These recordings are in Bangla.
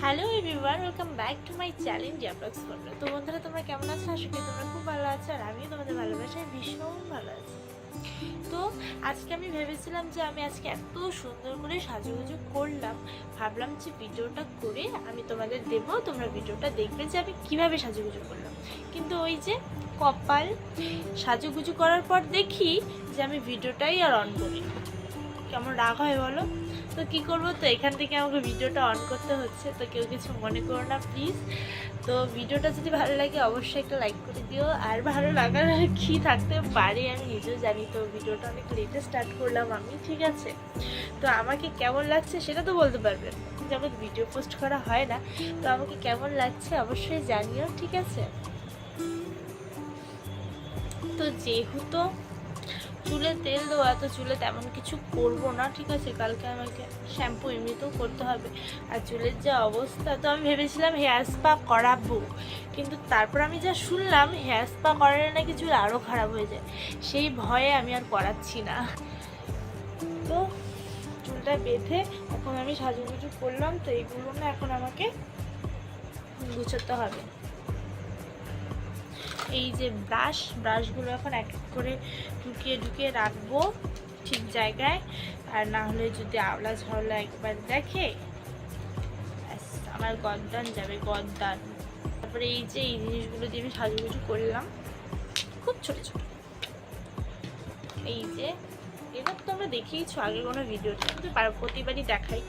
Hello everyone, welcome back to my channel dear blogs বন্ধুরা। তো বন্ধুরা, তোমরা কেমন আছো? আশা করি তোমরা খুব ভালো আছো, আর আমিও তোমাদের ভালোবাসায় ভীষণ ভালো আছি। তো আজকে আমি ভেবেছিলাম যে আমি আজকে এত সুন্দর করে সাজুগুজু করলাম, ভাবলাম যে ভিডিওটা করে আমি তোমাদের দেবো, তোমরা ভিডিওটা দেখবে যে আমি কীভাবে সাজুগুজু করলাম। কিন্তু ওই যে কপাল, সাজুগুজু করার পর দেখি যে আমি ভিডিওটাই আর অন করি। কেমন রাগ হয় বলো? তো কী করবো, তো এখান থেকে আমাকে ভিডিওটা অন করতে হচ্ছে। তো কেউ কিছু মনে করো না প্লিজ। তো ভিডিওটা যদি ভালো লাগে অবশ্যই একটা লাইক করে দিও। আর ভালো লাগার কী থাকতে পারে আমি নিজেও জানি। তো ভিডিওটা অনেক লেটে স্টার্ট করলাম আমি, ঠিক আছে? তো আমাকে কেমন লাগছে সেটা তো বলতে পারবেন, যেমন ভিডিও পোস্ট করা হয় না। তো আমাকে কেমন লাগছে অবশ্যই জানিও, ঠিক আছে? তো যেহেতু চুলে তেল দেওয়া, তো চুলে তেমন কিছু করব না, ঠিক আছে? কালকে আমাকে শ্যাম্পু এমনিতেও করতে হবে। আর চুলের যে অবস্থা, তো আমি ভেবেছিলাম হেয়ার স্পা করাবো, কিন্তু তারপর আমি যা শুনলাম হেয়ার স্পা করালে নাকি চুল আরও খারাপ হয়ে যায়, সেই ভয়ে আমি আর করাচ্ছি না। তো চুলটা বেঁধে এখন আমি সাজুগুজু করলাম। তো এইগুলো না এখন আমাকে গুছোতে হবে। এই যে ব্রাশগুলো এখন এক এক করে ঢুকিয়ে রাখবো ঠিক জায়গায়। আর না হলে যদি আওলা ঝাওলা একবার দেখে আমার গদ্দান যাবে, গদ্দান। তারপরে এই যে এই জিনিসগুলো দিয়ে আমি সাজুগুজু করলাম, খুব ছোট ছোট। এই যে এবার তোমরা দেখিয়েছো আগে কোনো ভিডিওটা, কিন্তু প্রতিবারই দেখাই।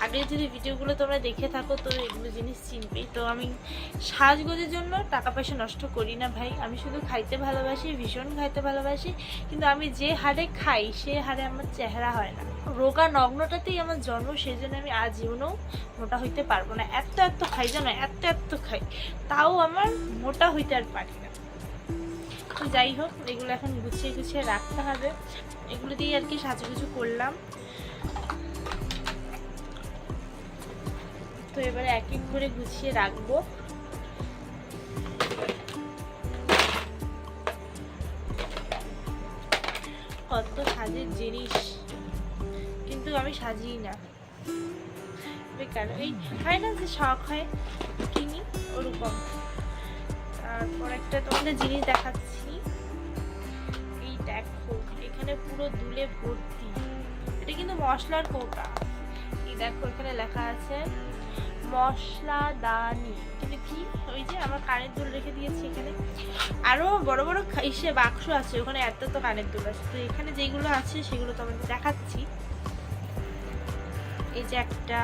আগে যদি ভিডিওগুলো তোমরা দেখে থাকো তো এগুলো জিনিস চিনবেই। তো আমি সাজগোজের জন্য টাকা পয়সা নষ্ট করি না ভাই। আমি শুধু খাইতে ভালোবাসি, ভীষণ খাইতে ভালোবাসি, কিন্তু আমি যে হারে খাই সে হারে আমার চেহারা হয় না। রোগা নগ্নটাতেই আমার জন্ম, সেই জন্য আমি আজীবনও মোটা হইতে পারবো না। এত খাই জানো, এত খাই, তাও আমার মোটা হইতে আর পারি না। তো যাই হোক, এগুলো এখন গুছিয়ে রাখতে হবে। এগুলো দিয়ে আর কি সাজুগুজু করলাম। তো এবারে এক এক করে গুছিয়ে রাখবো। কত সাজের জিনিস, কিন্তু আমি সাজিই না, বেকার। এই হয় না যে শখ হয় কিনি, ওরকম। তারপর একটা তোমাদের জিনিস দেখাচ্ছি। এই দেখো, এখানে পুরো দুলে ভর্তি। এটা কিন্তু মশলার কৌটা। এই দেখো, এখানে লেখা আছে মশলাদানি। কিন্তু কি, ওই যে আমার কানের দুল রেখে দিয়েছি এখানে। আরো বড় বড় ইসে বাক্স আছে, ওখানে এত কানের দুল আছে। তো এখানে যেগুলো আছে সেগুলো তোমাদের দেখাচ্ছি। এই যে একটা,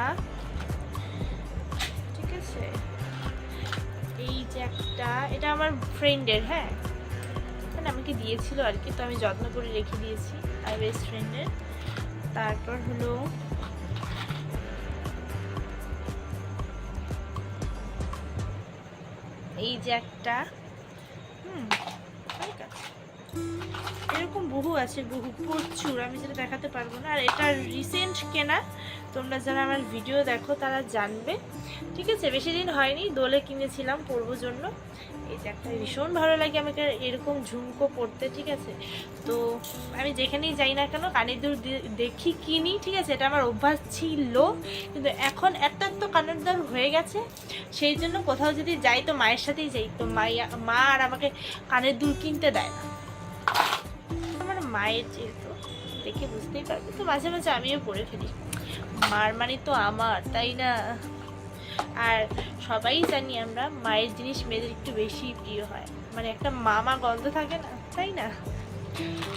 ঠিক আছে? এই যে একটা, এটা আমার ফ্রেন্ডের, হ্যাঁ, মানে আমাকে দিয়েছিল আর কি। তো আমি যত্ন করে রেখে দিয়েছি, আর বেস্ট ফ্রেন্ডের। তারপর হলো এই যে একটা, এরকম বহু আছে, বহু প্রচুর, আমি যেটা দেখাতে পারবো না। আর এটা রিসেন্ট কেনা, তোমরা যারা আমার ভিডিও দেখো তারা জানবে, ঠিক আছে? বেশি দিন হয়নি, দোলে কিনেছিলাম পরবো জন্য। এই যে একটা, ভীষণ ভালো লাগে আমাকে এরকম ঝুমকো পরতে, ঠিক আছে? তো আমি যেখানেই যাই না কেন কানের দুল দেখি কিনি, ঠিক আছে? এটা আমার অভ্যাস ছিল, কিন্তু এখন এত কানের দুল হয়ে গেছে, সেই জন্য কোথাও যদি যাই তো মায়ের সাথেই যাই। তো মা আর আমাকে কানের দুল কিনতে দেয় না। আমার মায়ের যেহেতু দেখে বুঝতেই পারবে, তো মাঝে মাঝে আমিও পরে ফেলি। মার মানে তো আমার, তাই না? আর সবাই জানি আমরা মায়ের জিনিস মেয়েদের একটু বেশি প্রিয় হয়, মানে একটা মামা গন্ধ থাকে না, তাই না?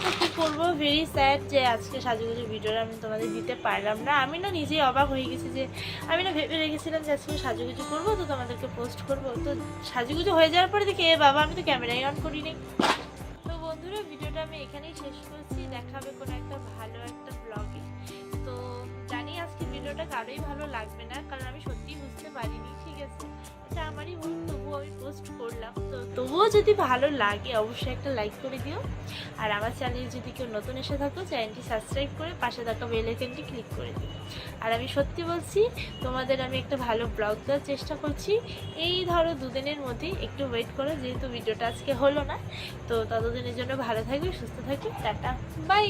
তো কী করবো, ভেরি স্যাড যে আজকে সাজুগুজু ভিডিওটা আমি তোমাদের দিতে পারলাম না। আমি না নিজেই অবাক হয়ে গেছি যে আমি না ভেবে রেখেছিলাম যে আজকে সাজুগুজু করবো, তো তোমাদেরকে পোস্ট করবো। তো সাজুগুজু হয়ে যাওয়ার পরে দেখি এ বাবা, আমি তো ক্যামেরাই অন করিনি। তো বন্ধুরা, ভিডিওটা আমি এখানেই শেষ করছি। দেখা হবে কোনো একটা ভালো একটা ব্লগে। তো জানি আজকে ভিডিওটা কারোই ভালো লাগবে না, কারণ আমি সত্যিই বুঝতে পারিনি, ঠিক আছে? এটা আমারই ভুল, তবুও আমি পোস্ট করলাম। তো তবুও যদি ভালো লাগে অবশ্যই একটা লাইক করে দিও। আর আমার চ্যানেলে যদি কেউ নতুন এসে থাকো, চ্যানেলটি সাবস্ক্রাইব করে পাশে থাকা বেল আইকনটি ক্লিক করে দিও। আর আমি সত্যি বলছি, তোমাদের আমি একটা ভালো ব্লগ দেওয়ার চেষ্টা করছি। এই ধরো দুদিনের মধ্যেই, একটু ওয়েট করো, যেহেতু ভিডিওটা আজকে হলো না। তো ততদিনের জন্য ভালো থাকবে, সুস্থ থাকবে, টাটা, বাই।